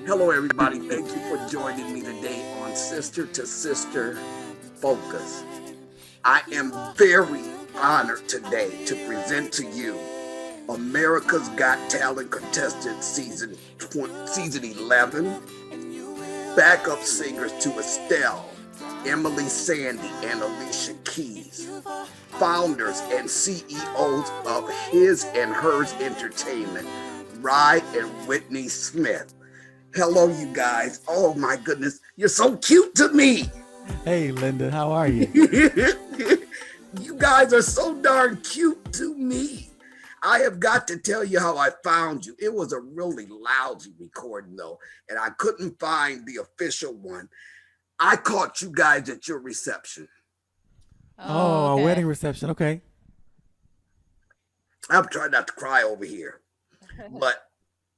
Hello, everybody. Thank you for joining me today on Sister to Sister Focus. I am very honored today to present to you America's Got Talent contestant season 11, backup singers to Estelle, Emeli Sande, and Alicia Keys, founders and CEOs of His and Hers Entertainment, RAII and Whitney Smith. Hello, you guys. Oh my goodness, you're so cute to me. Hey, Linda, how are you? You guys are so darn cute to me. I have got to tell you how I found you. It was a really lousy recording though, and I couldn't find the official one. I caught you guys at your reception. Oh, okay. a wedding reception. Okay. I'm trying not to cry over here, but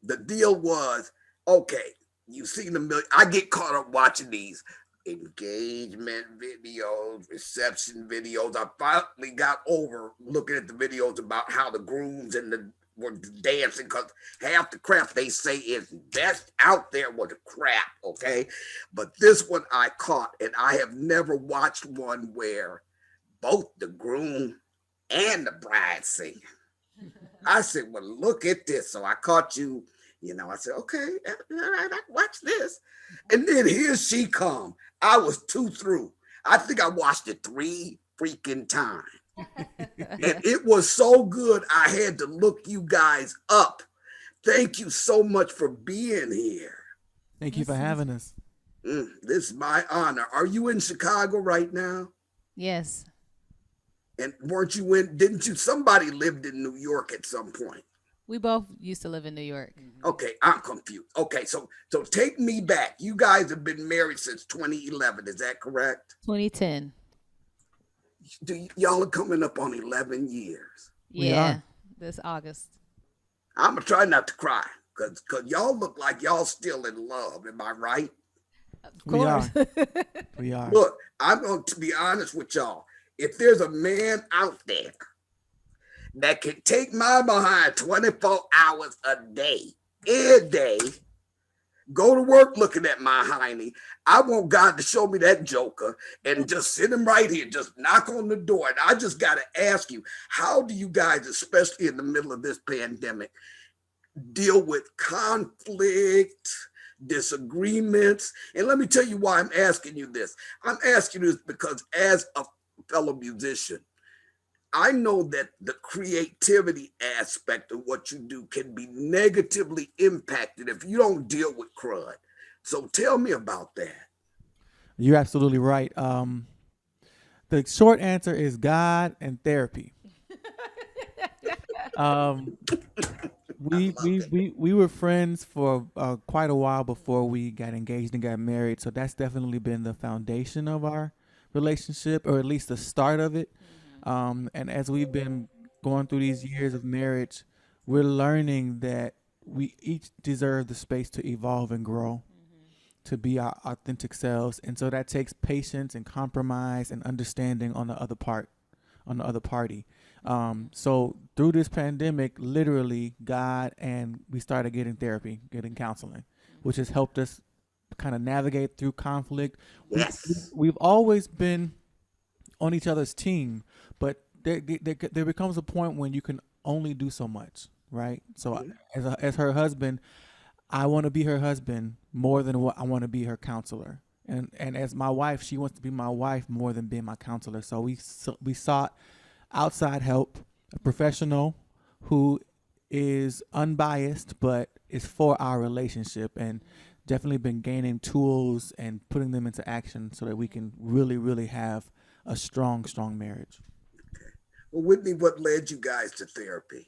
the deal was, okay, you've seen the million. I get caught up watching these engagement videos, reception videos. I finally got over looking at the videos about how the grooms and the were dancing, because half the crap they say is best out there was crap, okay? But this one I caught, and I have never watched one where both the groom and the bride sing. I said, well, look at this. So I caught you, I said, okay, all right, I watch this. And then here she come. I was two through. I think I watched it 3 freaking times. And it was so good, I had to look you guys up. Thank you so much for being here. Thank you for having us. This is my honor. Are you in Chicago right now? Yes. And didn't you, somebody lived in New York at some point? We both used to live in New York. Okay, I'm confused. Okay, so take me back. You guys have been married since 2011, is that correct? 2010. Y'all are coming up on 11 years. Yeah. This August. I'm gonna try not to cry, because y'all look like y'all still in love. Am I right? Of course. We are. Look, I'm going to be honest with y'all. If there's a man out there that can take my behind 24 hours a day, every day, go to work looking at my hiney, I want God to show me that joker and just sit him right here, just knock on the door. And I just got to ask you, how do you guys, especially in the middle of this pandemic, deal with conflict, disagreements? And let me tell you why I'm asking you this. I'm asking you this because as a fellow musician, I know that the creativity aspect of what you do can be negatively impacted if you don't deal with crud. So tell me about that. You're absolutely right. The short answer is God and therapy. We were friends for quite a while before we got engaged and got married. So that's definitely been the foundation of our relationship, or at least the start of it. And as we've been going through these years of marriage, we're learning that we each deserve the space to evolve and grow, to be our authentic selves. And so that takes patience and compromise and understanding on the other party. So through this pandemic, literally God and we started getting therapy, getting counseling, which has helped us kind of navigate through conflict. Yes. We've always been on each other's team, but there becomes a point when you can only do so much, right? So as her husband, I want to be her husband more than what I want to be her counselor. And as my wife, she wants to be my wife more than being my counselor. So we sought outside help, a professional who is unbiased but is for our relationship, and definitely been gaining tools and putting them into action so that we can really, really have a strong marriage. Okay. Well, Whitney, what led you guys to therapy?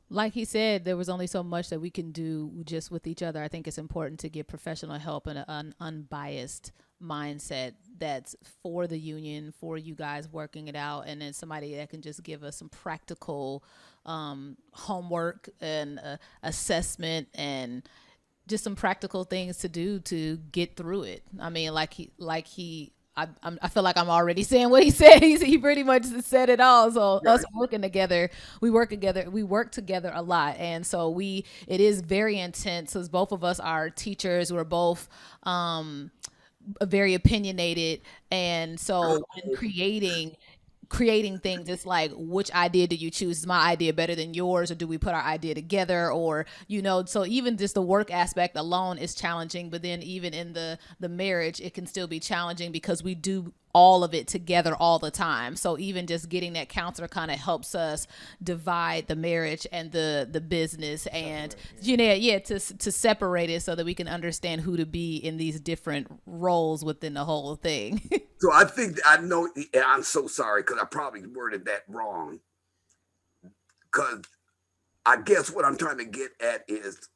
Like he said, there was only so much that we can do just with each other. I think it's important to get professional help and an unbiased mindset that's for the union, for you guys working it out, and then somebody that can just give us some practical homework and assessment and just some practical things to do to get through it. I mean, like he I feel like I'm already saying what he said. He pretty much said it all. So Right. us working together, we work together a lot, and so it is very intense because both of us are teachers. We're both very opinionated, and so in creating things, it's like, which idea do you choose? Is my idea better than yours, or do we put our idea together? Or so even just the work aspect alone is challenging, but then even in the marriage, it can still be challenging because we do all of it together all the time. So even just getting that counselor kind of helps us divide the marriage and the business, and to separate it so that we can understand who to be in these different roles within the whole thing. So I think I know, and I'm so sorry because I probably worded that wrong. Because I guess what I'm trying to get at is,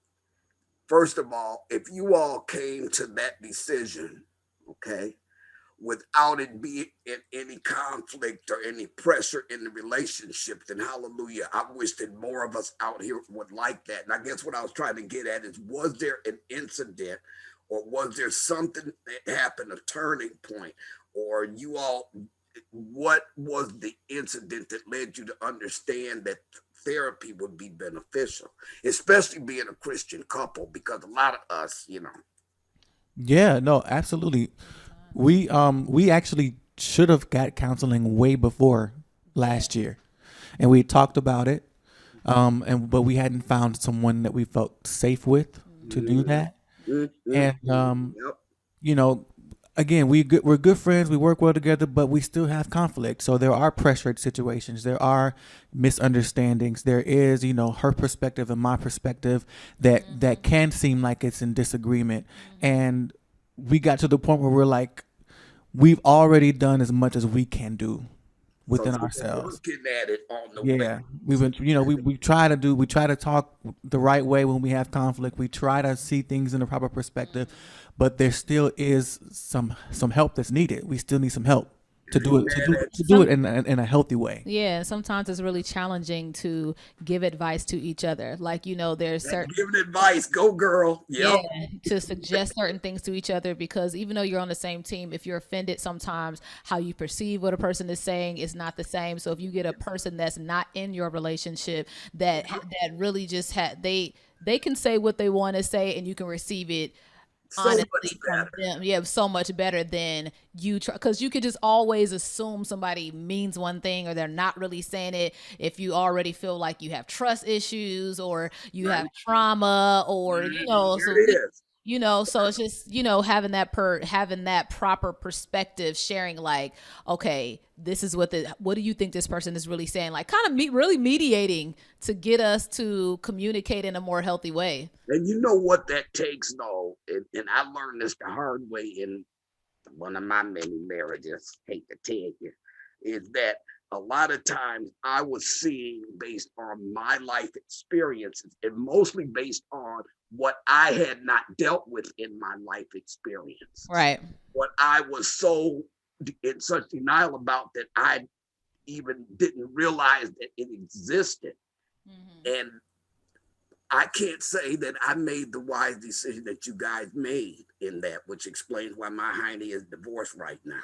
first of all, if you all came to that decision, okay, without it being in any conflict or any pressure in the relationship, then hallelujah. I wish that more of us out here would like that. And I guess what I was trying to get at is, was there an incident or was there something that happened, a turning point, or you all, what was the incident that led you to understand that therapy would be beneficial, especially being a Christian couple? Because a lot of us, Yeah, no, absolutely. We actually should have got counseling way before last year, and we talked about it. But we hadn't found someone that we felt safe with to do that. And yep. you know, again, we're good friends. We work well together, but we still have conflict. So there are pressured situations. There are misunderstandings. There is, her perspective and my perspective that can seem like it's in disagreement. And we got to the point where we're like, we've already done as much as we can do within ourselves. Looking at it on the Yeah, way. we've been, we try to talk the right way when we have conflict. We try to see things in the proper perspective, but there still is some help that's needed. We still need some help to do it in a healthy way. Yeah, sometimes it's really challenging to give advice to each other. Like, there's certain Giving advice, go girl. Yep. yeah, to suggest certain things to each other, because even though you're on the same team, if you're offended, sometimes how you perceive what a person is saying is not the same. So if you get a person that's not in your relationship that really just they can say what they want to say and you can receive it So honestly much from better. them. Yeah, so much better than you try, because you could just always assume somebody means one thing or they're not really saying it if you already feel like you have trust issues or you have trauma, or Here it is. so it's just having that proper perspective, sharing like, okay, this is what do you think this person is really saying, like kind of really mediating to get us to communicate in a more healthy way. And you know what that takes, though, and I learned this the hard way in one of my many marriages, hate to tell you, is that a lot of times I was seeing based on my life experiences and mostly based on what I had not dealt with in my life experience. Right. What I was so in such denial about that I even didn't realize that it existed. And I can't say that I made the wise decision that you guys made in that, which explains why my hiney is divorced right now.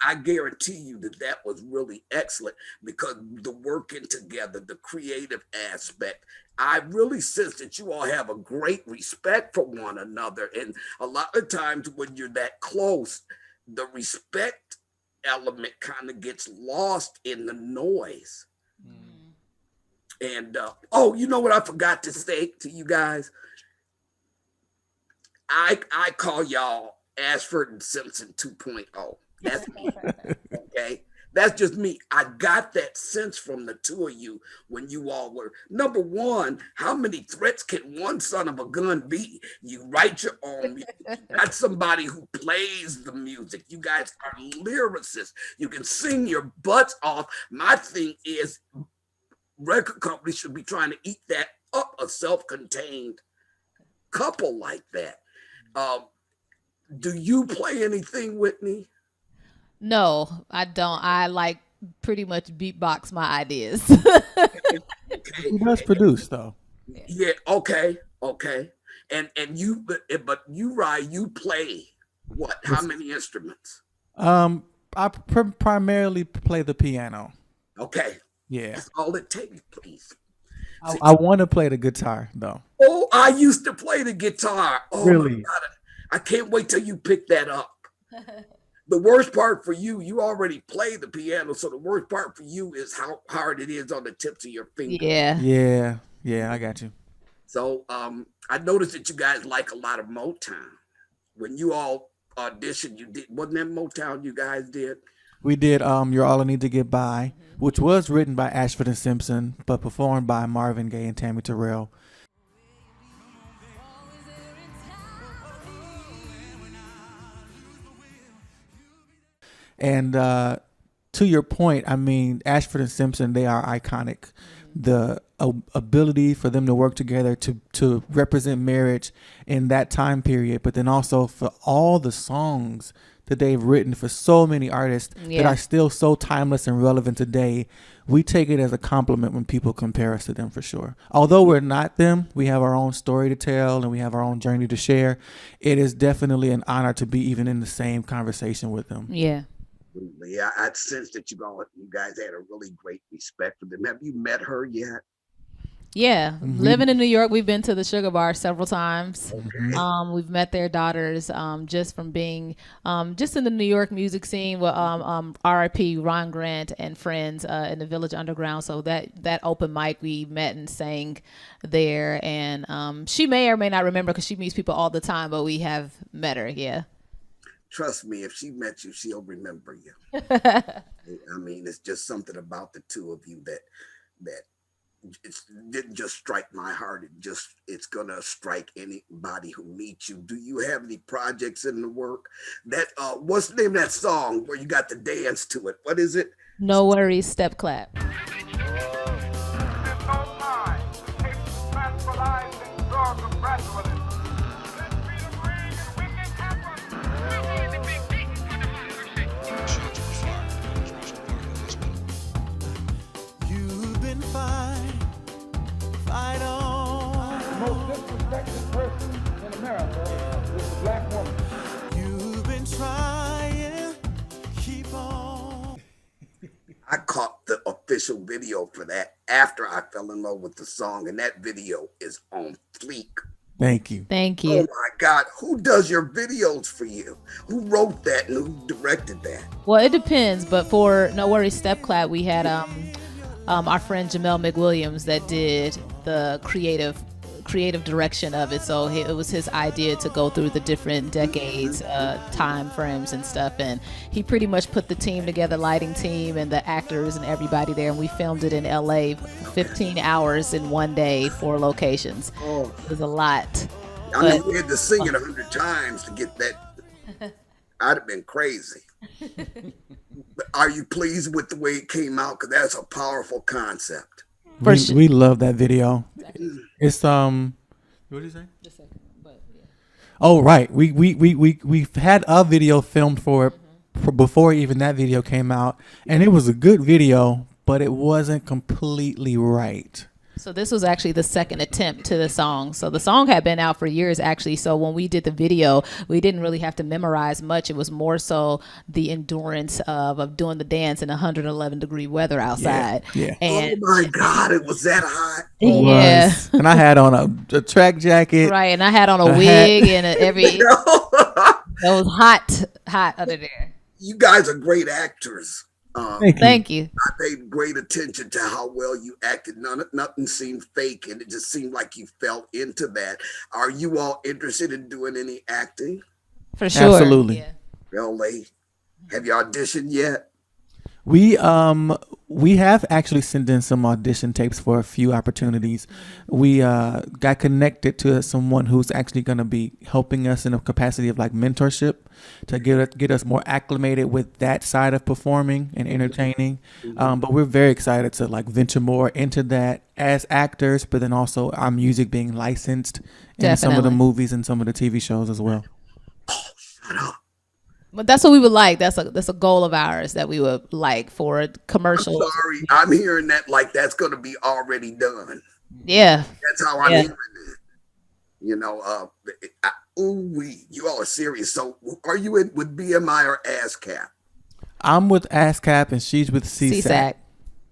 I guarantee you that was really excellent, because the working together, the creative aspect, I really sense that you all have a great respect for one another. And a lot of times when you're that close, the respect element kind of gets lost in the noise. And you know what I forgot to say to you guys? I call y'all Ashford and Simpson 2.0. That's me. Okay. That's just me. I got that sense from the two of you when you all were, number one, how many threats can one son of a gun be? You write your own music. You got somebody who plays the music. You guys are lyricists. You can sing your butts off. My thing is, record companies should be trying to eat that up, a self-contained couple like that. Do you play anything, Whitney? No, I don't. I like pretty much beatbox my ideas. Okay. Who does produce though? Yeah. Okay. And you, but you, Rai, you play. What? How many instruments? I primarily play the piano. Okay, Yeah, that's all it takes, please. I want to play the guitar though. Oh, I used to play the guitar. Oh my Really? God. I can't wait till you pick that up. The worst part for you, you already play the piano. So the worst part for you is how hard it is on the tips of your fingers. Yeah. Yeah, I got you. So I noticed that you guys like a lot of Motown. When you all auditioned, you did, wasn't that Motown you guys did? We did "You're All I Need to Get By," which was written by Ashford and Simpson, but performed by Marvin Gaye and Tammy Terrell. And to your point, I mean, Ashford and Simpson, they are iconic. The ability for them to work together to represent marriage in that time period, but then also for all the songs that they've written for so many artists that are still so timeless and relevant today. We take it as a compliment when people compare us to them, for sure. Although we're not them, we have our own story to tell and we have our own journey to share. It is definitely an honor to be even in the same conversation with them. Yeah. Yeah, I sensed that you guys had a really great respect for them. Have you met her yet? Yeah, living in New York, we've been to the Sugar Bar several times. Okay. We've met their daughters just from being just in the New York music scene with RIP Ron Grant and friends in the Village Underground. So that open mic we met and sang there, and she may or may not remember because she meets people all the time, but we have met her. Yeah. Trust me, if she met you, she'll remember you. I mean, it's just something about the two of you that it didn't just strike my heart. It's gonna strike anybody who meets you. Do you have any projects in the work? That what's the name of that song where you got to dance to it? What is it? No worries, step clap. You've been fine, fight on. The most disrespected person in America is the black woman. You've been trying, keep on. I caught the official video for that after I fell in love with the song, and that video is on fleek. Thank you. Thank Oh you. my God, who does your videos for you? Who wrote that and who directed that? Well, it depends, but for No Worries Step Clap, we had our friend Jamel McWilliams that did the creative direction of it. So it was his idea to go through the different decades, time frames and stuff, and he pretty much put the team together, lighting team and the actors and everybody there, and we filmed it in LA 15 hours in one day, 4 locations. Oh, It was a lot. I mean, we had to sing it 100 times to get that. I'd have been crazy. But are you pleased with the way it came out? Because that's a powerful concept. We love that video. It's what did you say? Oh right, we've had a video filmed for it before even that video came out, and it was a good video, but it wasn't completely right. So this was actually the second attempt to the song. So the song had been out for years, actually. So when we did the video, we didn't really have to memorize much. It was more so the endurance of doing the dance in 111-degree weather outside. Yeah. And Oh my God, it was that hot. It yeah. was. And I had on a track jacket. Right, and I had on a wig and it was hot under there. You guys are great actors. Thank you. I paid great attention to how well you acted. Nothing seemed fake, and it just seemed like you fell into that. Are you all interested in doing any acting? For sure. Absolutely. Yeah. LA, have you auditioned yet? We have actually sent in some audition tapes for a few opportunities. We got connected to someone who's actually going to be helping us in a capacity of like mentorship to get us more acclimated with that side of performing and entertaining. But we're very excited to like venture more into that as actors, but then also our music being licensed in some of the Definitely. movies and some of the TV shows as well. Shut up. But that's what we would like. That's a goal of ours that we would like for commercials. Sorry, I'm hearing that like that's going to be already done. Yeah. That's how I'm Yeah. hearing it. You know, Ooh, you all are serious. So, are you in with BMI or ASCAP? I'm with ASCAP and she's with CSAC. CSAC.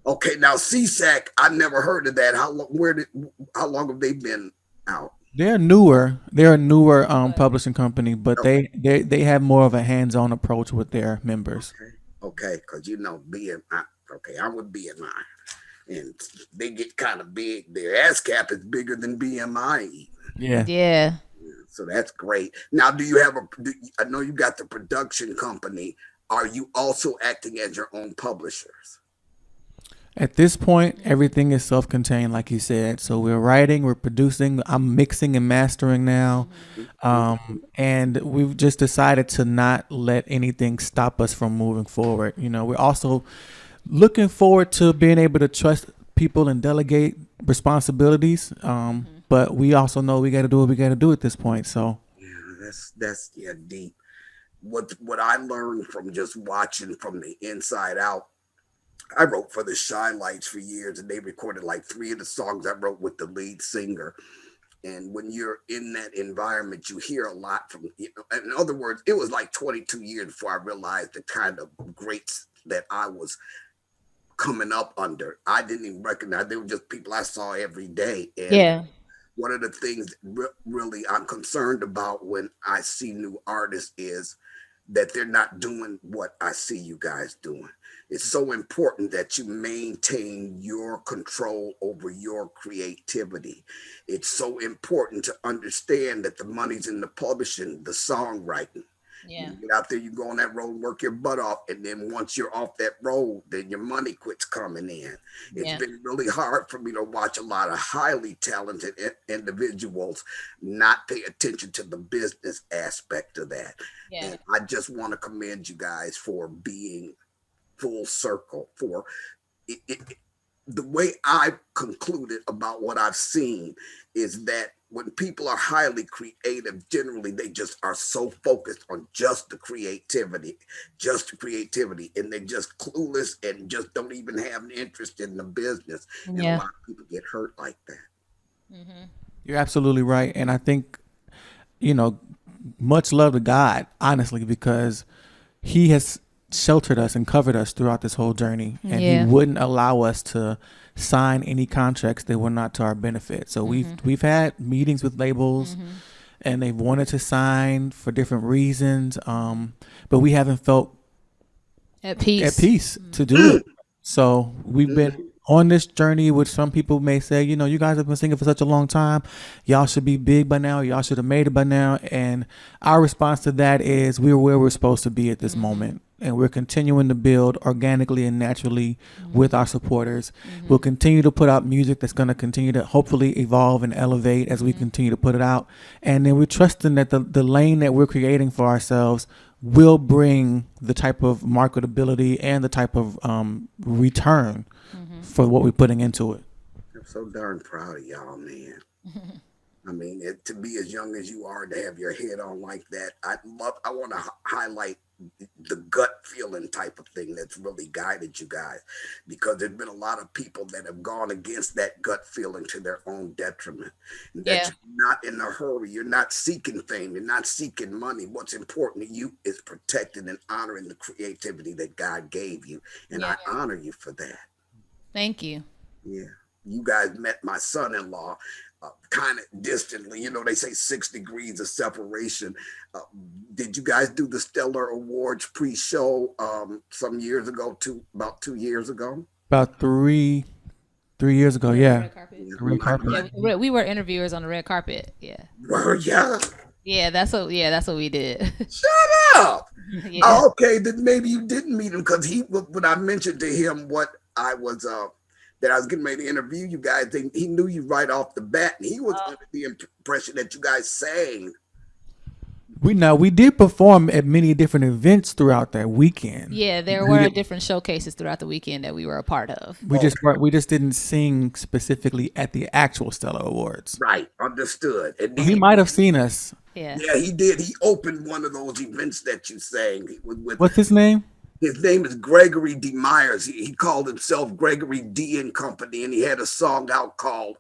Okay, now CSAC, I never heard of that. How long have they been out? They're newer. They're a newer publishing company, but Okay, they have more of a hands-on approach with their members. okay, because you know BMI. Okay, I'm with BMI, and they get kind of big. Their ASCAP is bigger than BMI, even. Yeah. Yeah. So that's great. Now, do you have I know you got the production company. Are you also acting as your own publishers? At this point, everything is self-contained, like you said. So we're writing, we're producing. I'm mixing and mastering now, and we've just decided to not let anything stop us from moving forward. You know, we're also looking forward to being able to trust people and delegate responsibilities. But we also know we got to do what we got to do at this point. So Yeah, that's yeah deep. What I learned from just watching from the inside out. I wrote for the Shy Lights for years, and they recorded like 3 of the songs I wrote with the lead singer. And when you're in that environment, you hear a lot from. In other words, it was like 22 years before I realized the kind of greats that I was coming up under. I didn't even recognize they were just people I saw every day. And Yeah. one of the things that really I'm concerned about when I see new artists is that they're not doing what I see you guys doing. It's so important that you maintain your control over your creativity. It's so important to understand that the money's in the publishing, the songwriting. Yeah. You get out there, you go on that road, work your butt off, and then once you're off that road, then your money quits coming in. It's Yeah. been really hard for me to watch a lot of highly talented individuals not pay attention to the business aspect of that. Yeah. And I just want to commend you guys for being full circle for it, the way I've concluded about what I've seen is that when people are highly creative, generally they just are so focused on just the creativity, and they're just clueless and just don't even have an interest in the business. And a Yeah. lot of people get hurt like that. you're absolutely right. And I think, you know, much love to God, honestly, because He has sheltered us and covered us throughout this whole journey, and Yeah. He wouldn't allow us to sign any contracts that were not to our benefit. So we've had meetings with labels, and they've wanted to sign for different reasons, but we haven't felt At peace. at peace to do it. So we've been on this journey, which some people may say, you know, you guys have been singing for such a long time. Y'all should be big by now. Y'all should have made it by now. And our response to that is we're where we're supposed to be at this moment. And we're continuing to build organically and naturally with our supporters. We'll continue to put out music that's going to continue to hopefully evolve and elevate as we continue to put it out. And then we're trusting that the lane that we're creating for ourselves will bring the type of marketability and the type of return for what we're putting into it. I'm so darn proud of y'all, man. I mean, to be as young as you are, to have your head on like that, I want to highlight the gut feeling type of thing that's really guided you guys, because there's been a lot of people that have gone against that gut feeling to their own detriment. And that Yeah. you're not in a hurry, you're not seeking fame, you're not seeking money. What's important to you is protecting and honoring the creativity that God gave you, and Yeah. I honor you for that. Thank you. Yeah, you guys met my son-in-law kind of distantly. You know, they say 6 degrees of separation. Did you guys do the Stellar Awards pre-show some years ago? About 2 years ago? About three years ago, yeah. Red carpet. Yeah. Red carpet. Yeah, we were interviewers on the red carpet. Yeah. Yeah. Yeah, that's what we did. Shut up. Yeah. Oh, okay, then maybe you didn't meet him, because when I mentioned to him what I was that I was getting ready to interview you guys, he knew you right off the bat, and he was under the impression that you guys sang. We did perform at many different events throughout that weekend. Yeah, there We were did- different showcases throughout the weekend that we were a part of. We just didn't sing specifically at the actual Stellar Awards. Right, understood. And He might have seen us. Yeah. yeah, he did. He opened one of those events that you sang. He was with What's his name? His name is Gregory D. Myers. He called himself Gregory D. and Company, and he had a song out called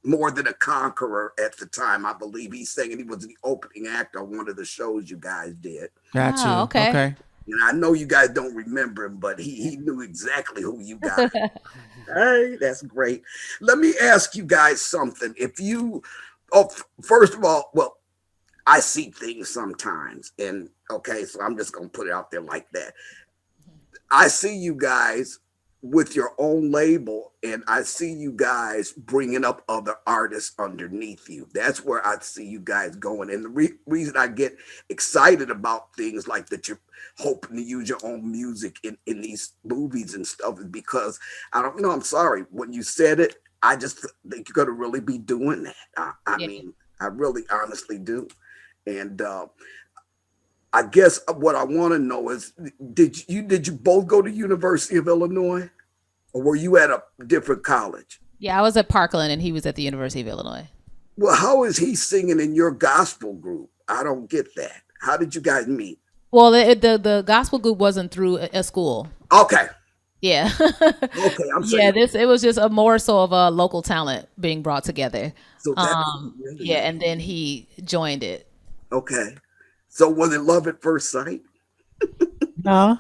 More Than a Conqueror at the time. I believe he sang and he was the opening act on one of the shows you guys did. Got you. Oh, okay. Okay. And I know you guys don't remember him, but he knew exactly who you got. Hey, that's great. Let me ask you guys something. If you, first of all, well, I see things sometimes, and okay, so I'm just gonna put it out there like that. I see you guys with your own label, and I see you guys bringing up other artists underneath you. That's where I see you guys going. And the reason I get excited about things like that, you're hoping to use your own music in these movies and stuff, is because I don't know. I'm sorry. When you said it, I just think you're going to really be doing that. I mean, I really honestly do. And I guess what I want to know is, did you both go to University of Illinois, or were you at a different college? Yeah, I was at Parkland and he was at the University of Illinois. Well, how is he singing in your gospel group? I don't get that. How did you guys meet? Well, the gospel group wasn't through a school. Okay. Yeah. Okay, I'm saying. Yeah, it was just a more so of a local talent being brought together. So really yeah, and then he joined it. Okay. So was it love at first sight?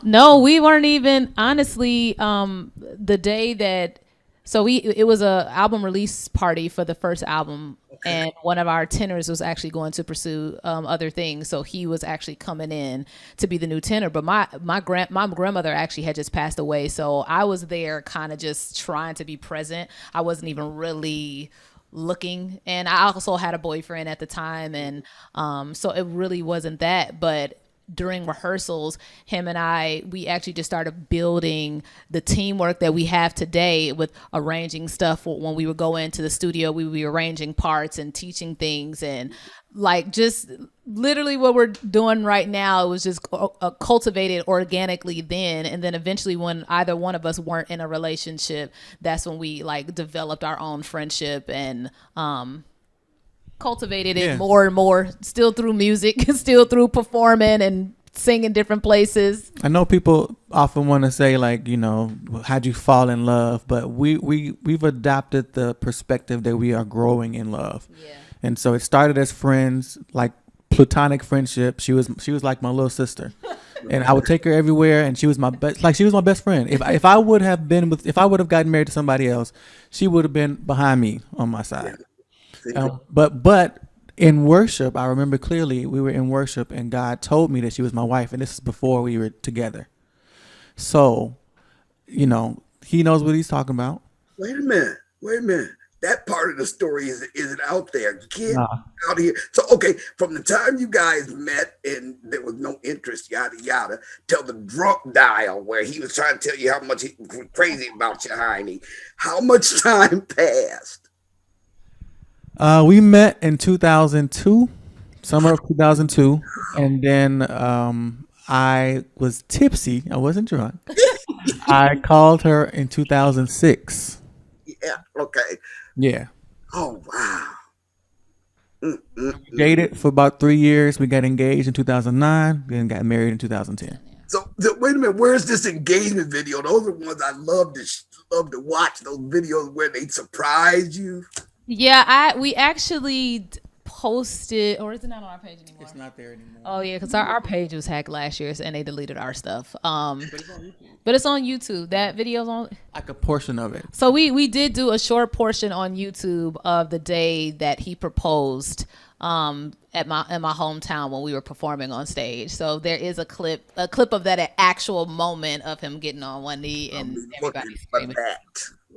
No, we weren't even, honestly, the day that, so it was a album release party for the first album. Okay. And one of our tenors was actually going to pursue other things. So he was actually coming in to be the new tenor. But my grandmother actually had just passed away. So I was there kind of just trying to be present. I wasn't even really looking. And I also had a boyfriend at the time. And so it really wasn't that. But during rehearsals, him and we actually just started building the teamwork that we have today with arranging stuff. When we would go into the studio, we would be arranging parts and teaching things, and like just literally what we're doing right now. It was just cultivated organically then. And then eventually when either one of us weren't in a relationship, that's when we like developed our own friendship and cultivated it more and more, still through music, still through performing and singing different places. I know people often want to say, like, you know, how'd you fall in love? But we've adopted the perspective that we are growing in love. Yeah. And so it started as friends, like platonic friendship. She was like my little sister. And I would take her everywhere, and she was my best friend. If I would have gotten married to somebody else, she would have been behind me on my side. But in worship, I remember clearly we were in worship and God told me that she was my wife, and this is before we were together. So, you know, he knows what he's talking about. Wait a minute. That part of the story isn't out there. Get out here. So, okay, from the time you guys met and there was no interest, yada, yada, till the drunk dial where he was trying to tell you how much he was crazy about you, Heine, how much time passed? We met in 2002, summer of 2002, and then I was tipsy. I wasn't drunk. I called her in 2006. Yeah. Okay. Yeah. Oh wow. We dated for about 3 years. We got engaged in 2009. Then got married in 2010. So wait a minute. Where's this engagement video? Those are ones I love to watch. Those videos where they surprise you. Yeah, we actually posted, or is it not on our page anymore? It's not there anymore. Oh yeah, because our page was hacked last year, and they deleted our stuff. But it's on YouTube. That video's on, like a portion of it. So we did do a short portion on YouTube of the day that he proposed at my hometown when we were performing on stage. So there is a clip of that actual moment of him getting on one knee and everybody screaming.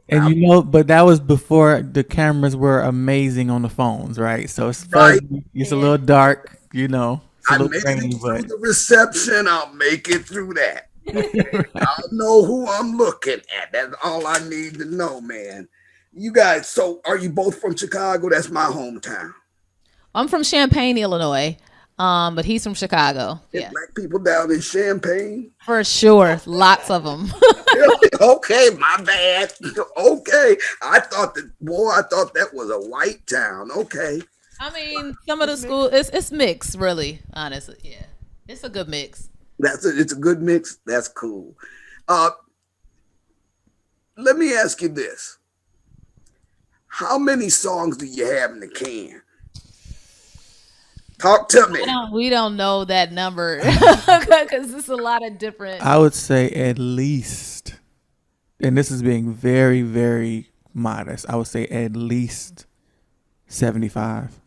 And you know, but that was before the cameras were amazing on the phones, right? So it's fuzzy, it's a little dark, you know. I made it through the reception. I'll make it through that. I'll know who I'm looking at. That's all I need to know, man. You guys, so are you both from Chicago? That's my hometown. I'm from Champaign, Illinois. But he's from Chicago. Yeah. Black people down in Champaign? For sure. Lots of them. Okay, my bad. Okay. I thought that was a white town. Okay. I mean, some of the school, it's mixed, really, honestly. Yeah. It's a good mix. It's a good mix. That's cool. Let me ask you this. How many songs do you have in the can? Talk to me. We don't know that number because it's a lot of different. I would say at least, and this is being very, very modest, I would say at least 75.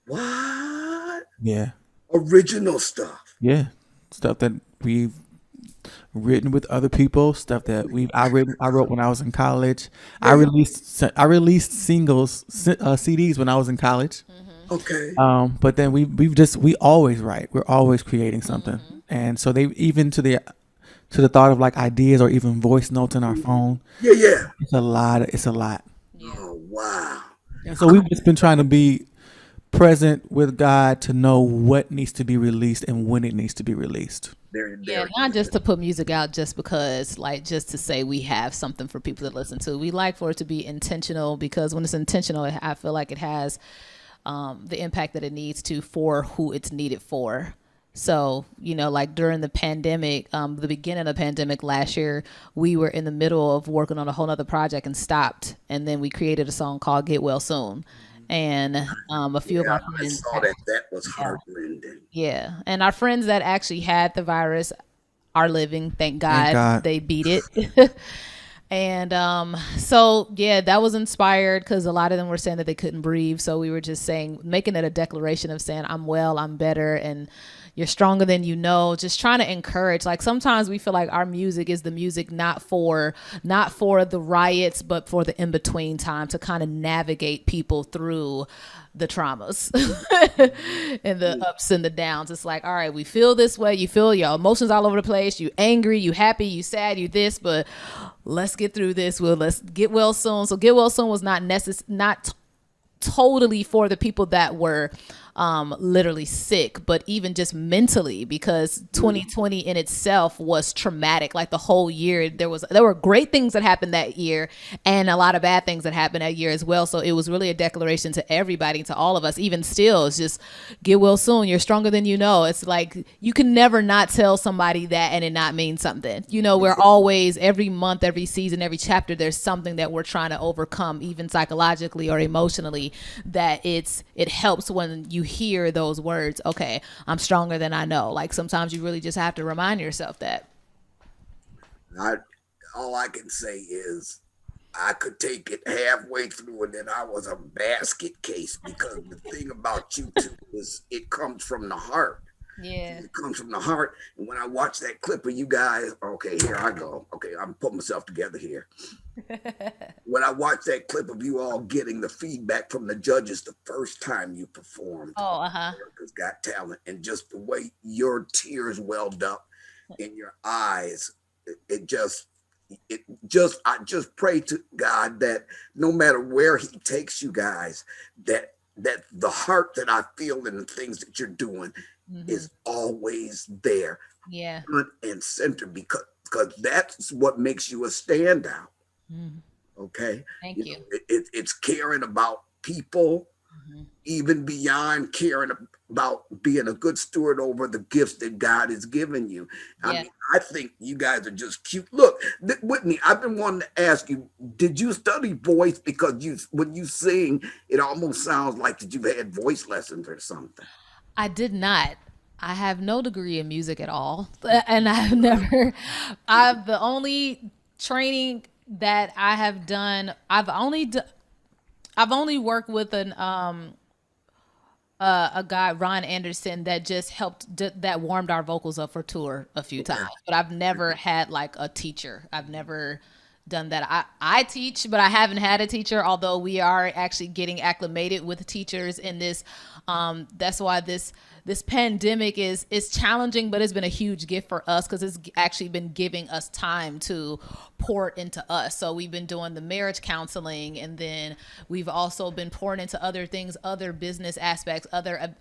What? Yeah. Original stuff. Yeah. Stuff that we've written with other people, stuff that I wrote when I was in college. I released singles, CDs when I was in college. Okay. But then we always write. We're always creating something. And so they even to the thought of like ideas or even voice notes in our phone. Yeah. It's a lot. Oh wow. And so we've just been trying to be present with God to know what needs to be released and when it needs to be released. Yeah, not just to put music out just because, like, just to say we have something for people to listen to. We like for it to be intentional, because when it's intentional, I feel like it has the impact that it needs to for who it's needed for. So, like during the pandemic, the beginning of the pandemic last year, we were in the middle of working on a whole nother project and stopped. And then we created a song called Get Well Soon. And a few of our friends. I saw that was heartrending. Yeah. And our friends that actually had the virus are living. Thank God. They beat it. And so, yeah, that was inspired because a lot of them were saying that they couldn't breathe. So we were just making it a declaration of saying, I'm well, I'm better, and you're stronger than you know. Just trying to encourage. Like sometimes we feel like our music is the music not for the riots, but for the in-between time to kind of navigate people through the traumas and the ups and the downs. It's like, all right, we feel this way. You feel your emotions all over the place. You angry, you happy, you sad, you this, but let's get through this. Let's get well soon. So Get Well Soon was not totally for the people that were literally sick, but even just mentally, because 2020 in itself was traumatic. Like the whole year, there were great things that happened that year and a lot of bad things that happened that year as well. So it was really a declaration to everybody, to all of us. Even still, it's just get well soon. You're stronger than you know. It's like you can never not tell somebody that and it not mean something. We're always, every month, every season, every chapter, there's something that we're trying to overcome, even psychologically or emotionally, that it helps when you hear those words. Okay, I'm stronger than I know. Like sometimes you really just have to remind yourself that. All I can say is I could take it halfway through and then I was a basket case, because the thing about you two is it comes from the heart. Yeah. It comes from the heart. And when I watch that clip of you guys, okay, here I go. Okay, I'm putting myself together here. When I watch that clip of you all getting the feedback from the judges the first time you performed America's Got Talent, and just the way your tears welled up in your eyes, I just pray to God that no matter where he takes you guys, that the heart that I feel in the things that you're doing is always there, front and center, because that's what makes you a standout. Okay, thank you. It's caring about people, even beyond caring about being a good steward over the gifts that God has given you. I mean, I think you guys are just cute. Look, Whitney, I've been wanting to ask you, did you study voice? Because when you sing, it almost sounds like that you've had voice lessons or something. I did not. I have no degree in music at all. And the only training that I have done, I've only worked with a guy, Ron Anderson, that just that warmed our vocals up for tour a few times. But I've never had like a teacher. I've never done that. I teach, but I haven't had a teacher, although we are actually getting acclimated with teachers in this. That's why this pandemic is challenging, but it's been a huge gift for us, because it's actually been giving us time to pour into us. So we've been doing the marriage counseling, and then we've also been pouring into other things, other business aspects, other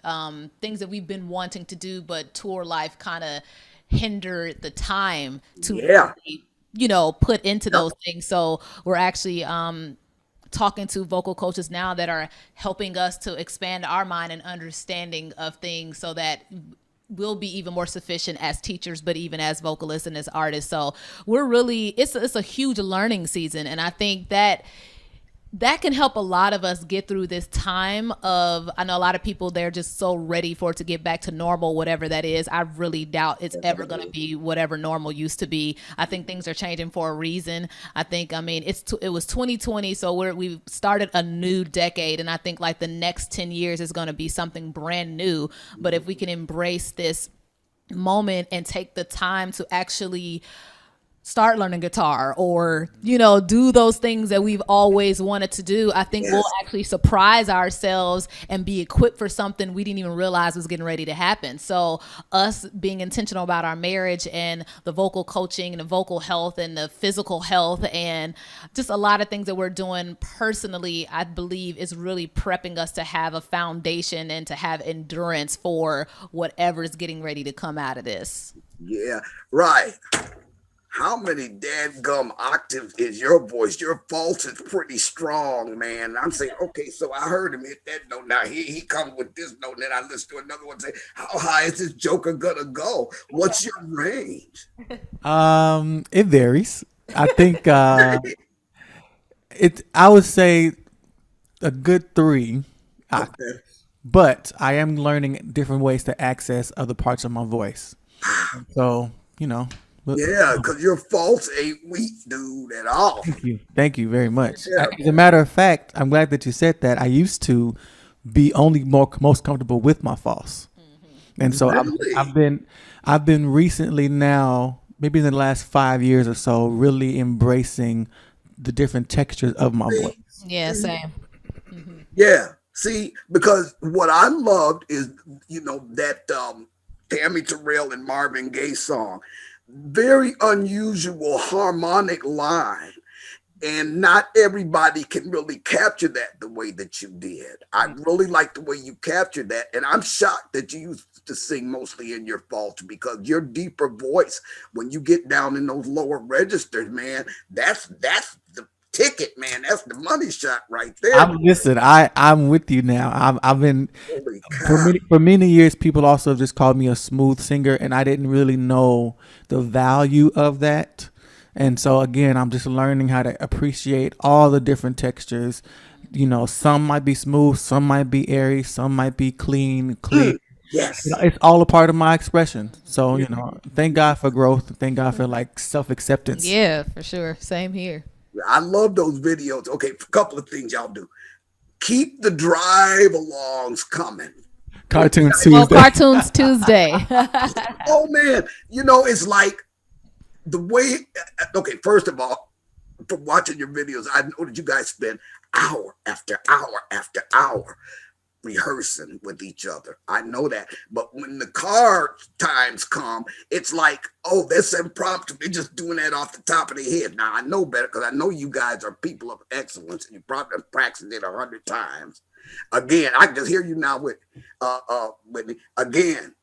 things that we've been wanting to do, but tour life kind of hindered the time to really, put into those things. So we're actually talking to vocal coaches now that are helping us to expand our mind and understanding of things, so that will be even more sufficient as teachers, but even as vocalists and as artists. So we're really, it's a huge learning season. And I think that can help a lot of us get through this time of, I know a lot of people, they're just so ready for it to get back to normal, whatever that is. I really doubt it's ever going to be whatever normal used to be. I think things are changing for a reason. I think, I mean, it was 2020, so we've started a new decade, and I think like the next 10 years is going to be something brand new. But if we can embrace this moment and take the time to actually start learning guitar, or do those things that we've always wanted to do, I think we'll actually surprise ourselves and be equipped for something we didn't even realize was getting ready to happen. So us being intentional about our marriage and the vocal coaching and the vocal health and the physical health and just a lot of things that we're doing personally, I believe is really prepping us to have a foundation and to have endurance for whatever is getting ready to come out of this. Yeah, right. How many dadgum octaves is your voice? Your false is pretty strong, man. I'm saying, okay, so I heard him hit that note. Now he comes with this note, and then I listen to another one say, how high is this joker gonna go? What's your range? It varies. I think I would say a good 3. Okay. But I am learning different ways to access other parts of my voice. So, Yeah, because your false ain't weak, dude, at all. Thank you very much. Yeah. As a matter of fact, I'm glad that you said that. I used to be only most comfortable with my false, and so Really? I've been recently now, maybe in the last 5 years or so, really embracing the different textures of my voice. Yeah, same. Yeah. See, because what I loved is, that Tammy Terrell and Marvin Gaye song. Very unusual harmonic line, and not everybody can really capture that the way that you did. I really like the way you captured that, and I'm shocked that you used to sing mostly in your false, because your deeper voice, when you get down in those lower registers, man, that's the ticket, man. That's the money shot right there. I'm with you now. I've been for many years. People also just called me a smooth singer, and I didn't really know the value of that. And so again, I'm just learning how to appreciate all the different textures. Some might be smooth, some might be airy, some might be clean. Yes. It's all a part of my expression. So thank God for growth. Thank God for like self-acceptance. Yeah, for sure. Same here. I love those videos. Okay, a couple of things y'all do. Keep the drive alongs coming. Cartoons Tuesday. Oh, Cartoons Tuesday. Oh man, it's like the way. Okay, first of all, from watching your videos, I know that you guys spend hour after hour after hour rehearsing with each other. I know that. But when the car times come, it's like, oh, that's impromptu. They're just doing that off the top of their head. Now, I know better, because I know you guys are people of excellence, and you probably have practiced it 100 times. Again, I can just hear you now with Whitney. Again.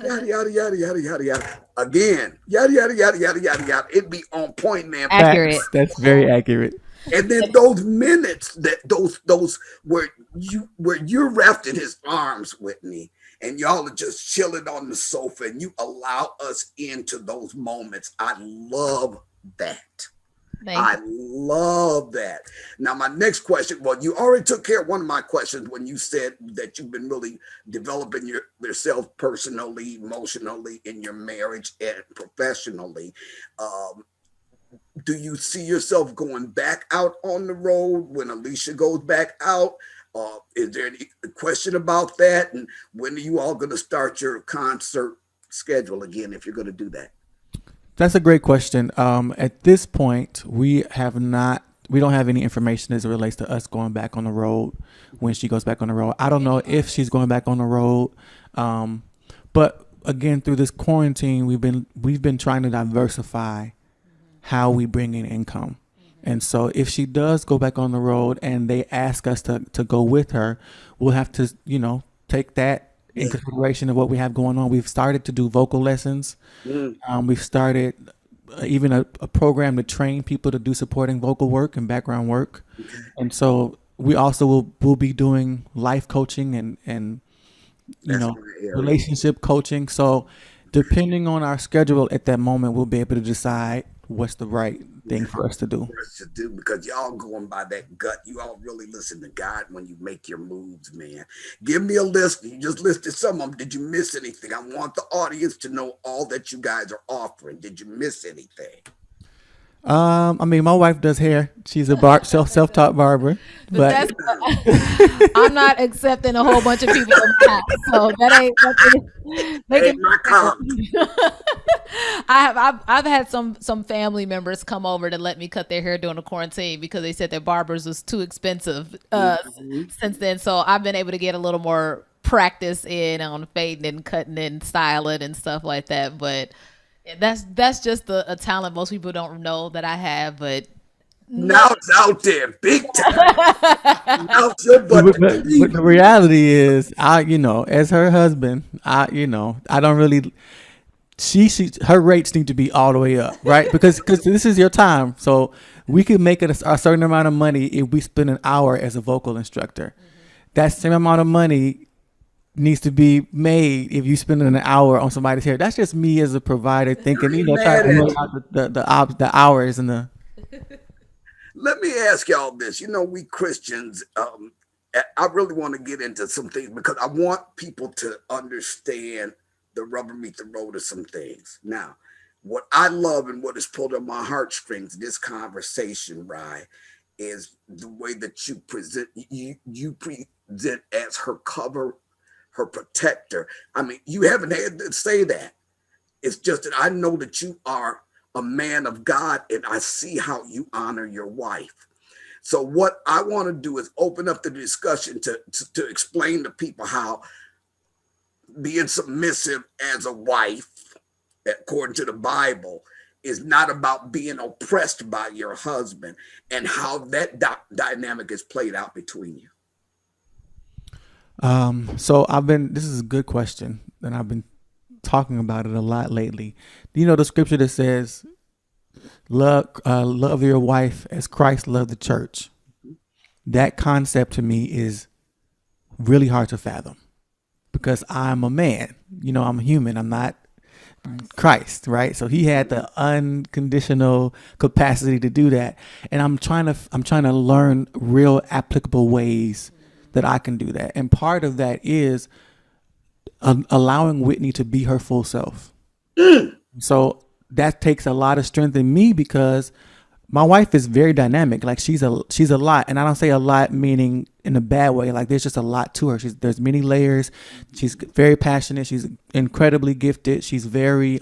Yada yada yada yada yada yada. Again. Yada yada yada yada yada yada. It'd be on point, man. Accurate. That's very accurate. And then those minutes those where you're wrapped in his arms, Whitney, and y'all are just chilling on the sofa, and you allow us into those moments. I love that. I love that. Now, my next question, well, you already took care of one of my questions when you said that you've been really developing yourself personally, emotionally, in your marriage and professionally. Do you see yourself going back out on the road when Alicia goes back out? Is there any question about that? And when are you all going to start your concert schedule again, if you're going to do that? That's a great question. At this point, we don't have any information as it relates to us going back on the road when she goes back on the road. I don't know if she's going back on the road. But again, through this quarantine, we've been trying to diversify how we bring in income. And so if she does go back on the road and they ask us to go with her, we'll have to, take that in consideration of what we have going on. We've started to do vocal lessons. We've started even a program to train people to do supporting vocal work and background work. And so we also will be doing life coaching and That's know, my area. relationship coaching. So depending on our schedule at that moment, we'll be able to decide what's the right thing for us to do. For us to do, because y'all going by that gut. You all really listen to God when you make your moves, man. Give me a list. You just listed some of them. Did you miss anything? I want the audience to know all that you guys are offering. Did you miss anything? I mean, my wife does hair. She's a self-taught barber, But but I'm not accepting a whole bunch of people in my house, so that ain't they Hey, can. my comp. I've had some family members come over to let me cut their hair during the quarantine because they said that barbers was too expensive since then. So I've been able to get a little more practice in on fading and cutting and styling and stuff like that. But that's just a talent most people don't know that I have. But Now it's out there, big time. Now it's your butt. but the reality is, as her husband, I don't really. Her rates need to be all the way up, right? Because this is your time, so we could make it a certain amount of money if we spend an hour as a vocal instructor. That same amount of money needs to be made if you spend an hour on somebody's hair. That's just me as a provider thinking, trying to work out the hours and the. Let me ask y'all this. We Christians, I really want to get into some things because I want people to understand the rubber meet the road of some things. Now, what I love and what has pulled on my heartstrings, this conversation, RAII, is the way that you present. You present as her cover, her protector. I mean, you haven't had to say that. It's just that I know that you are a man of God, and I see how you honor your wife. So what I want to do is open up the discussion to explain to people how being submissive as a wife, according to the Bible, is not about being oppressed by your husband, and how that dynamic is played out between you. So this is a good question, and I've been talking about it a lot lately. The scripture that says, love your wife as Christ loved the church. That concept to me is really hard to fathom because I'm a man, I'm a human. I'm not Christ, right? So he had the unconditional capacity to do that. And I'm trying to learn real applicable ways that I can do that. And part of that is allowing Whitney to be her full self. So that takes a lot of strength in me because my wife is very dynamic. Like she's a lot, and I don't say a lot meaning in a bad way. Like there's just a lot to her. There's many layers. She's very passionate. She's incredibly gifted. She's very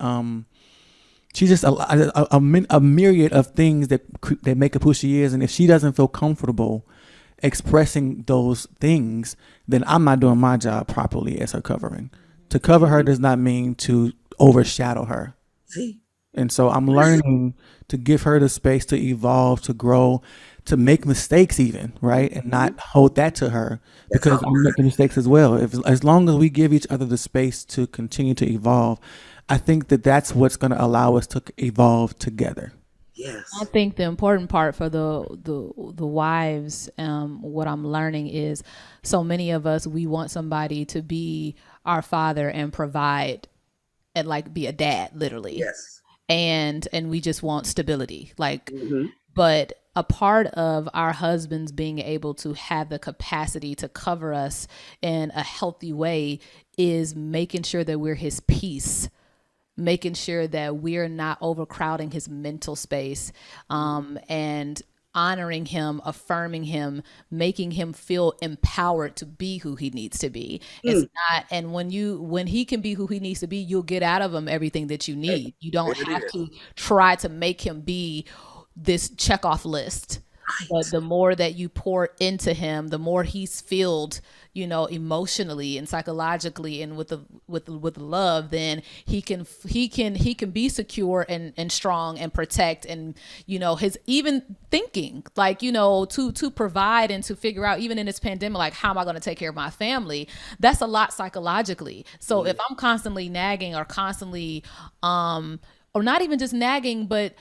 she's just a myriad of things that make up who she is. And if she doesn't feel comfortable expressing those things, then I'm not doing my job properly as her covering. To cover her does not mean to overshadow her. See? And so I'm learning to give her the space to evolve, to grow, to make mistakes even, right? And not hold that to her because I'm making mistakes as well. As long as we give each other the space to continue to evolve, I think that's what's going to allow us to evolve together. Yes. I think the important part for the wives, what I'm learning is so many of us, we want somebody to be our father and provide and like be a dad, literally. Yes. And we just want stability. But a part of our husbands being able to have the capacity to cover us in a healthy way is making sure that we're his peace, making sure that we're not overcrowding his mental space, and honoring him, affirming him, making him feel empowered to be who he needs to be. It's not, and when he can be who he needs to be, you'll get out of him everything that you need. You don't have to try to make him be this check off list. But the more that you pour into him, the more he's filled, emotionally and psychologically and with love, then he can be secure and strong and protect and his even thinking to provide and to figure out even in this pandemic, like how am I going to take care of my family? That's a lot psychologically. So if I'm constantly nagging or constantly or not even just nagging, but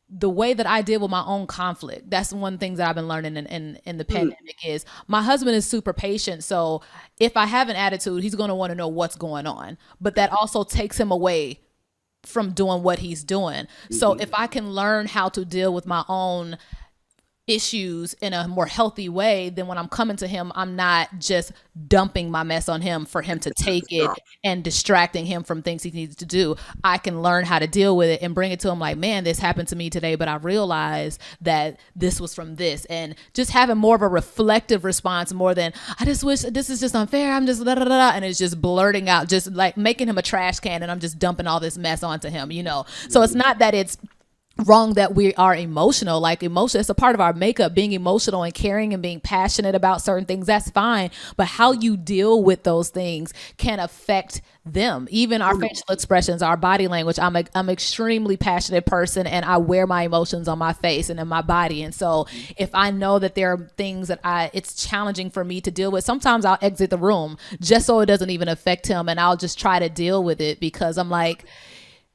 the way that I deal with my own conflict. That's one thing that I've been learning in the pandemic is my husband is super patient. So if I have an attitude, he's going to want to know what's going on. But that also takes him away from doing what he's doing. So if I can learn how to deal with my own issues in a more healthy way, then when I'm coming to him, I'm not just dumping my mess on him for him to take it and distracting him from things he needs to do. I can learn how to deal with it and bring it to him like, man, this happened to me today, but I realized that this was from this. And just having more of a reflective response more than, I just wish this is just unfair. I'm just da da da. And it's just blurting out, just like making him a trash can and I'm just dumping all this mess onto him, you know? So it's not that it's wrong that we are emotional. Like emotion, it's a part of our makeup. Being emotional and caring and being passionate about certain things, that's fine. But how you deal with those things can affect them. Even our facial expressions, our body language. I'm an extremely passionate person and I wear my emotions on my face and in my body. And so if I know that there are things that it's challenging for me to deal with, sometimes I'll exit the room just so it doesn't even affect him. And I'll just try to deal with it because I'm like,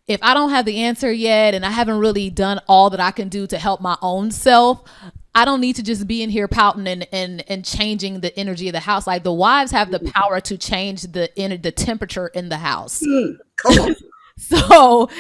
if I don't have the answer yet and I haven't really done all that I can do to help my own self, I don't need to just be in here pouting and changing the energy of the house. Like the wives have the power to change the temperature in the house. Come on. So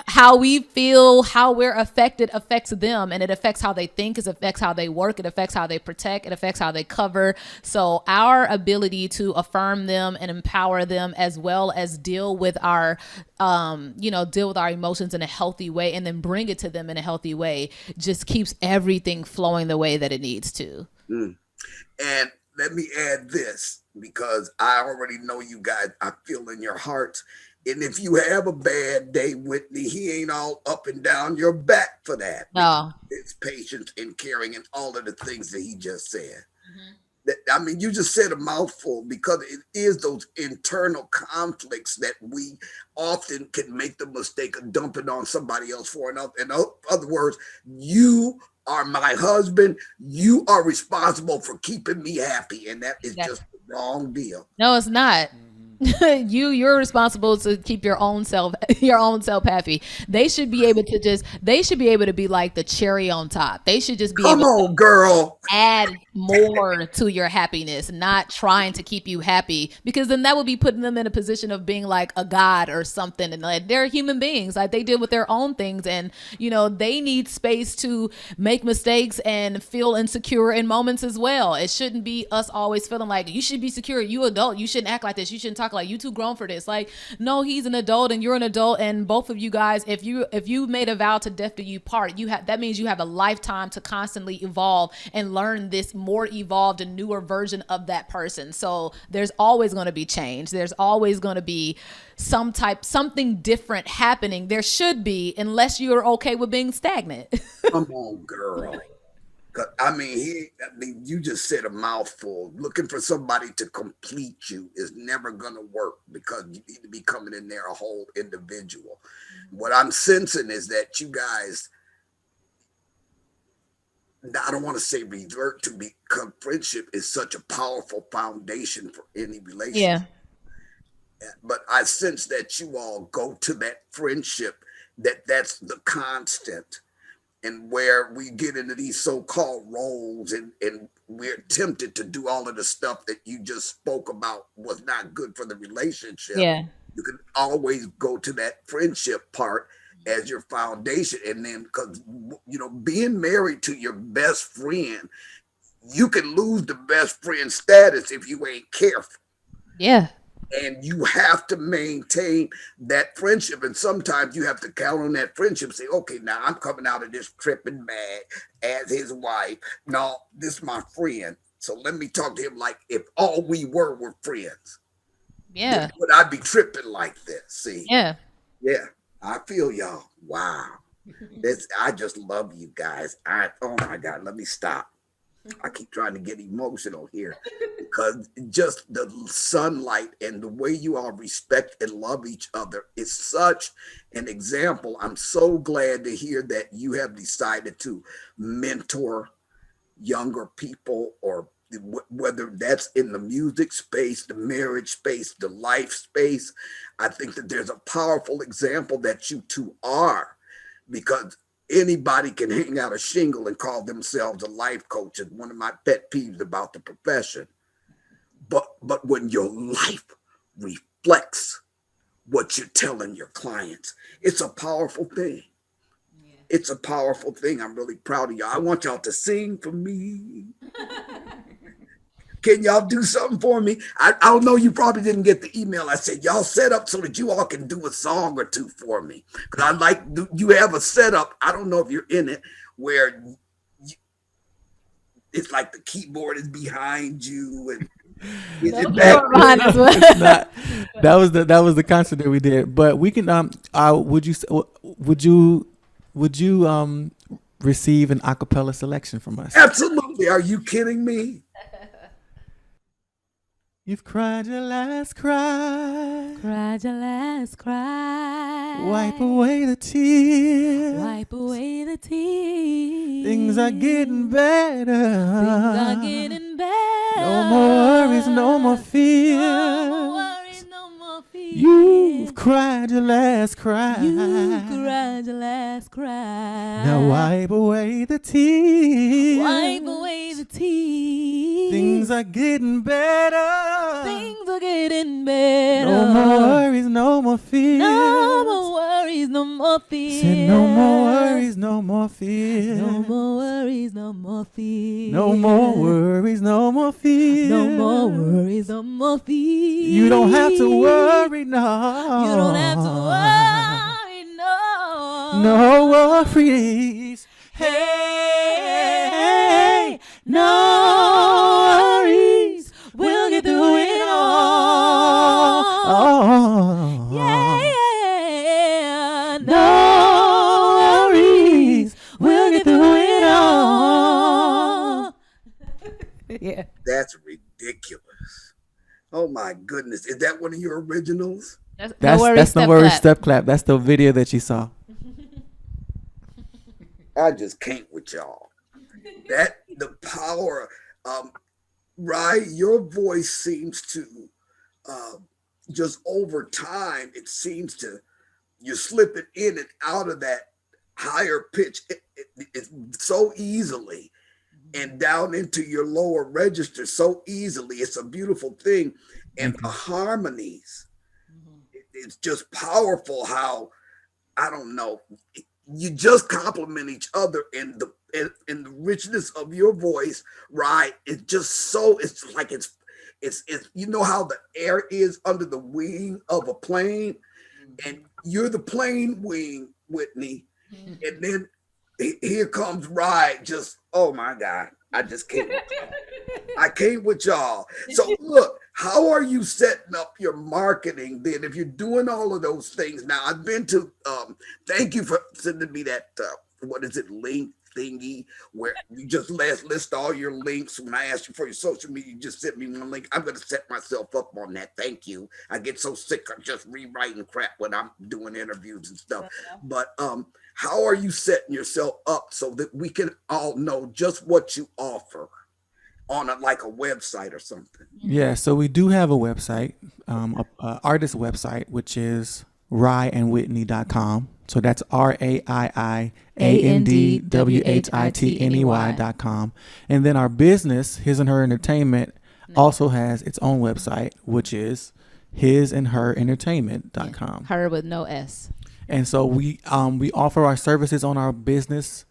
how we feel, how we're affected affects them, and it affects how they think, it affects how they work, it affects how they protect, it affects how they cover. So our ability to affirm them and empower them, as well as deal with our deal with our emotions in a healthy way and then bring it to them in a healthy way, just keeps everything flowing the way that it needs to. And let me add this, because I already know you guys, I feel in your hearts. And if you have a bad day, Whitney, he ain't all up and down your back for that. No. It's patience and caring and all of the things that he just said. I mean, you just said a mouthful, because it is those internal conflicts that we often can make the mistake of dumping on somebody else for. In other words, you are my husband. You are responsible for keeping me happy. And that is just the wrong deal. No, it's not. You're responsible to keep your own self happy. They should be able to be like the cherry on top. They should just be Come able on, girl. add more to your happiness, not trying to keep you happy, because then that would be putting them in a position of being like a god or something. And like, they're human beings, like they deal with their own things, and they need space to make mistakes and feel insecure in moments as well. It shouldn't be us always feeling like you should be secure, you adult, you shouldn't act like this, you shouldn't talk like you too grown for this. Like, no, he's an adult and you're an adult, and both of you guys, if you made a vow to death do you part, that means you have a lifetime to constantly evolve and learn this more evolved and newer version of that person. So there's always going to be change. There's always going to be something different happening. There should be, unless you're okay with being stagnant. Come on, girl. You just said a mouthful. Looking for somebody to complete you is never going to work, because you need to be coming in there a whole individual. What I'm sensing is that you guys, I don't want to say revert to, become friendship is such a powerful foundation for any relationship. Yeah. But I sense that you all go to that friendship, that's the constant. And where we get into these so-called roles and we're tempted to do all of the stuff that you just spoke about was not good for the relationship. Yeah. You can always go to that friendship part as your foundation. And then, because, being married to your best friend, you can lose the best friend status if you ain't careful. Yeah. And you have to maintain that friendship. And sometimes you have to count on that friendship. Say, okay, now I'm coming out of this tripping mad as his wife. No, this is my friend. So let me talk to him like if all we were friends. Yeah. Would I be tripping like this? See? Yeah. Yeah. I feel y'all. Wow. I just love you guys. Oh my God, let me stop. I keep trying to get emotional here, because just the sunlight and the way you all respect and love each other is such an example. I'm so glad to hear that you have decided to mentor younger people, or whether that's in the music space, the marriage space, the life space. I think that there's a powerful example that you two are, because anybody can hang out a shingle and call themselves a life coach. Is one of my pet peeves about the profession. But when your life reflects what you're telling your clients, it's a powerful thing. It's a powerful thing. I'm really proud of y'all. I want y'all to sing for me. Can y'all do something for me? I don't know. You probably didn't get the email. I said, y'all set up so that you all can do a song or two for me. Because I like, you have a setup. I don't know if you're in it, where it's like the keyboard is behind you. And it's not. That was the concert that we did. But we can, would you receive an a cappella selection from us? Absolutely. Are you kidding me? You've cried your last cry. Cried your last cry. Wipe away the tears. Wipe away the tears. Things are getting better. Things are getting better. No more worries, no more fear. No more worries, no more fear. You've cried your last cry. You've cried your last cry. Now wipe away the tears. Wipe away the tears. Things are getting better. Things are getting better. No more worries, no more fear. No more worries, no more fear. Said no more worries, no more fear. No more worries, no more fear. No more worries, no more fear. No more worries, no more fear. You don't have to worry, no. You don't have to worry, no. No worries. Hey, no worries. We'll get through it all. Oh. Yeah, no worries. We'll get through it all. Yeah. That's ridiculous. Oh my goodness. Is that one of your originals? That's No Worries Step Clap. That's the video that you saw. I just can't with y'all. That the power. RAII, your voice seems to just over time, it seems to, you slip it in and out of that higher pitch it so easily, and down into your lower register so easily. It's a beautiful thing. And the harmonies, it's just powerful how, I don't know, you just complement each other in the richness of your voice, right? It's just so, it's like it's you know how the air is under the wing of a plane, and you're the plane wing, Whitney, and then here comes RAII. Just, oh my God, I just can't. I can't with y'all. So look, how are you setting up your marketing then if you're doing all of those things? Now, I've been to, thank you for sending me that, what is it, link thingy, where you just list all your links. When I asked you for your social media, you just sent me one link. I'm going to set myself up on that. Thank you. I get so sick of just rewriting crap when I'm doing interviews and stuff. But how are you setting yourself up so that we can all know just what you offer on like a website or something? Yeah, so we do have a website, a artist website, which is RAIIandWhitney.com. So that's RAIIandWhitney.com. And then our business, His and Her Entertainment, also has its own website, which is hisandherentertainment.com. Her with no S. And so we offer our services on our business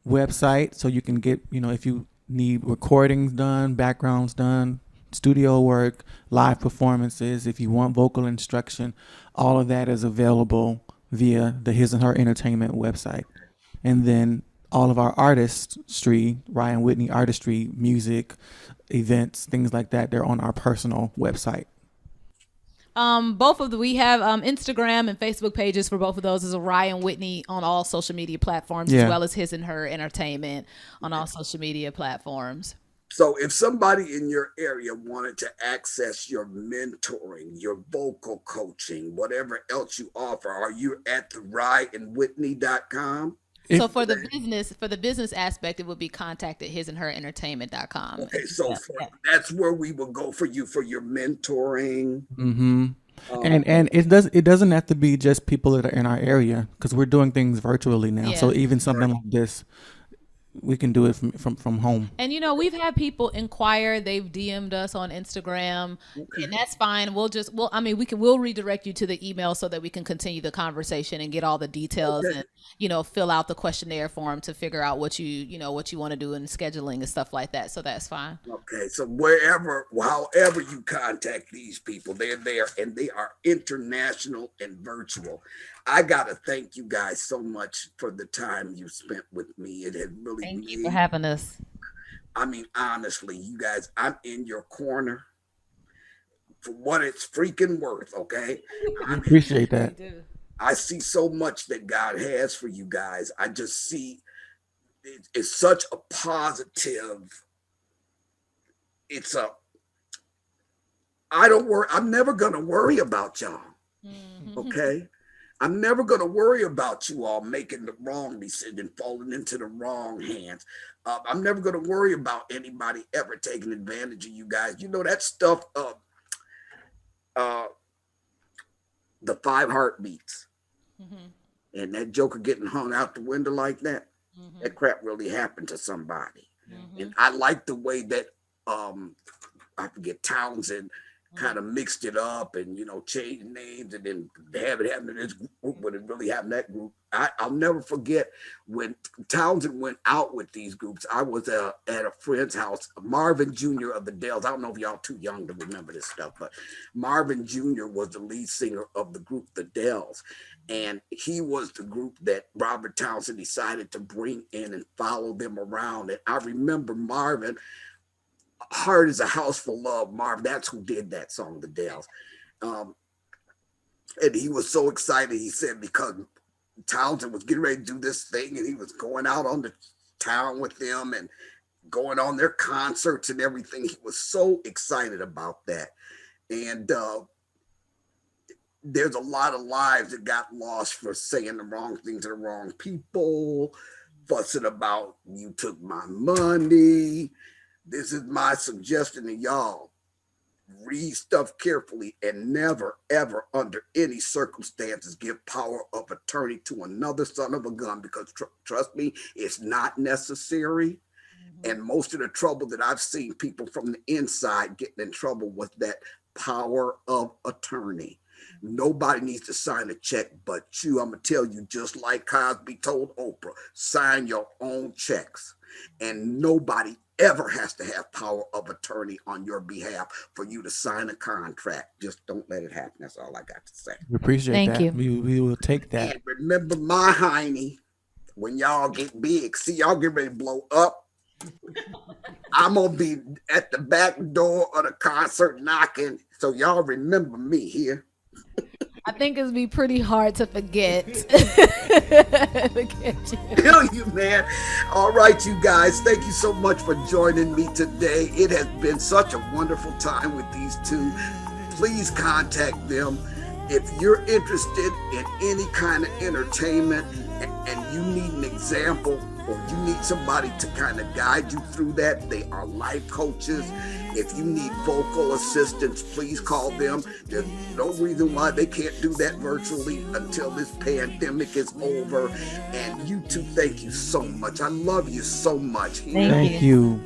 website, so you can get, if you need recordings done, backgrounds done, studio work, live performances, if you want vocal instruction, all of that is available via the His and Her Entertainment website. And then all of our artistry, RAII and Whitney artistry, music, events, things like that, they're on our personal website. Both of we have Instagram and Facebook pages for both of those. Is a RAII and Whitney on all social media platforms, as well as His and Her Entertainment on all social media platforms. So if somebody in your area wanted to access your mentoring, your vocal coaching, whatever else you offer, are you at the RAIIandWhitney.com? So for the business aspect, it would be contacted hisandherentertainment.com. Okay, so that's where we will go for you for your mentoring. Mm-hmm. And it doesn't have to be just people that are in our area, because we're doing things virtually now. So Yeah. even something like this, we can do it from home. And we've had people inquire. They've DM'd us on Instagram, and that's fine. We'll redirect you to the email so that we can continue the conversation and get all the details and fill out the questionnaire form to figure out what you want to do in scheduling and stuff like that. So that's fine. Okay, so however you contact these people, they're there, and they are international and virtual. I gotta thank you guys so much for the time you spent with me. It has really Thank you for having us. I mean, honestly, you guys, I'm in your corner for what it's freaking worth. Okay, I appreciate that. I see so much that God has for you guys. I just see it's such a positive. I don't worry. I'm never gonna worry about y'all. Okay. I'm never going to worry about you all making the wrong decision, falling into the wrong hands. I'm never going to worry about anybody ever taking advantage of you guys. That stuff, the 5 heartbeats and that joker getting hung out the window like that, that crap really happened to somebody. And I like the way that, I forget, Townsend kind of mixed it up and changed names and then have it happen to this group when it really happened to that group. I'll never forget when Townsend went out with these groups. I was at a friend's house, Marvin Jr. of the Dells. I don't know if y'all too young to remember this stuff, but Marvin Jr. was the lead singer of the group the Dells, and he was the group that Robert Townsend decided to bring in and follow them around. And I remember Marvin, Heart is a House for Love, Marv, that's who did that song, the Dells. And he was so excited, he said, because Townsend was getting ready to do this thing and he was going out on the town with them and going on their concerts and everything. He was so excited about that. And there's a lot of lives that got lost for saying the wrong thing to the wrong people, fussing about, you took my money. This is my suggestion to y'all. Read stuff carefully and never, ever, under any circumstances, give power of attorney to another son of a gun, because trust me, it's not necessary. And most of the trouble that I've seen people from the inside getting in trouble with that power of attorney. Nobody needs to sign a check but you. I'm going to tell you, just like Cosby told Oprah, sign your own checks. And nobody ever has to have power of attorney on your behalf for you to sign a contract. Just don't let it happen. That's all I got to say. We appreciate Thank that. you. We will take that. And remember my hiney, when y'all get big, see y'all get ready to blow up, I'm going to be at the back door of the concert knocking. So y'all remember me here. I think it'd be pretty hard to forget. Feel you, man. All right, you guys. Thank you so much for joining me today. It has been such a wonderful time with these two. Please contact them. If you're interested in any kind of entertainment and you need an example or you need somebody to kind of guide you through that, they are life coaches. If you need vocal assistance, please call them. There's no reason why they can't do that virtually until this pandemic is over. And you two, thank you so much. I love you so much. Thank Thank you.